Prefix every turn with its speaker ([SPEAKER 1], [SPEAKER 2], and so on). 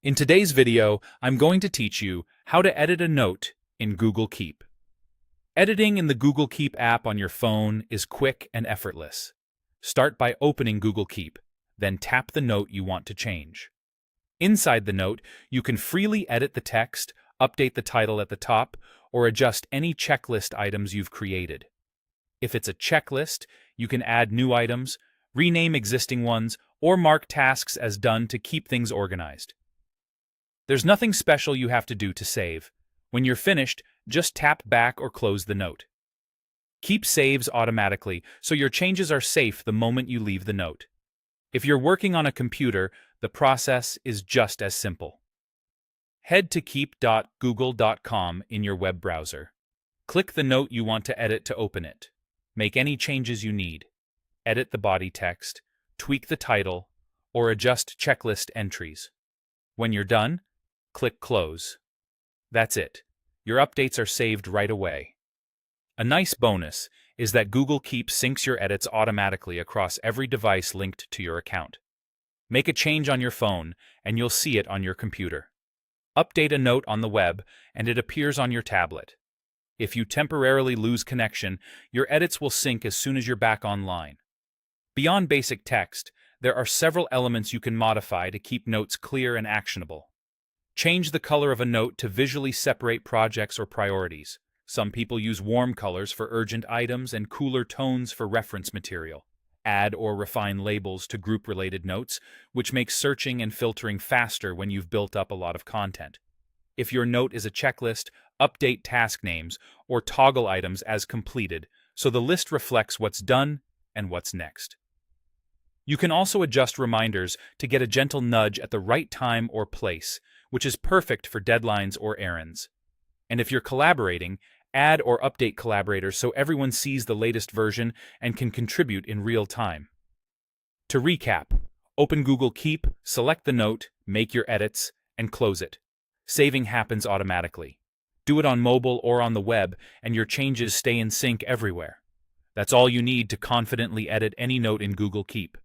[SPEAKER 1] In today's video, I'm going to teach you how to edit a note in Google Keep. Editing in the Google Keep app on your phone is quick and effortless. Start by opening Google Keep, then tap the note you want to change. Inside the note, you can freely edit the text, update the title at the top, or adjust any checklist items you've created. If it's a checklist, you can add new items, rename existing ones, or mark tasks as done to keep things organized. There's nothing special you have to do to save. When you're finished, just tap back or close the note. Keep saves automatically, so your changes are safe the moment you leave the note. If you're working on a computer, the process is just as simple. Head to keep.google.com in your web browser. Click the note you want to edit to open it. Make any changes you need. Edit the body text, tweak the title, or adjust checklist entries. When you're done, click Close. That's it. Your updates are saved right away. A nice bonus is that Google Keep syncs your edits automatically across every device linked to your account. Make a change on your phone, and you'll see it on your computer. Update a note on the web, and it appears on your tablet. If you temporarily lose connection, your edits will sync as soon as you're back online. Beyond basic text, there are several elements you can modify to keep notes clear and actionable. Change the color of a note to visually separate projects or priorities. Some people use warm colors for urgent items and cooler tones for reference material. Add or refine labels to group-related notes, which makes searching and filtering faster when you've built up a lot of content. If your note is a checklist, update task names or toggle items as completed so the list reflects what's done and what's next. You can also adjust reminders to get a gentle nudge at the right time or place, which is perfect for deadlines or errands. And if you're collaborating, add or update collaborators so everyone sees the latest version and can contribute in real time. To recap, open Google Keep, select the note, make your edits, and close it. Saving happens automatically. Do it on mobile or on the web, and your changes stay in sync everywhere. That's all you need to confidently edit any note in Google Keep.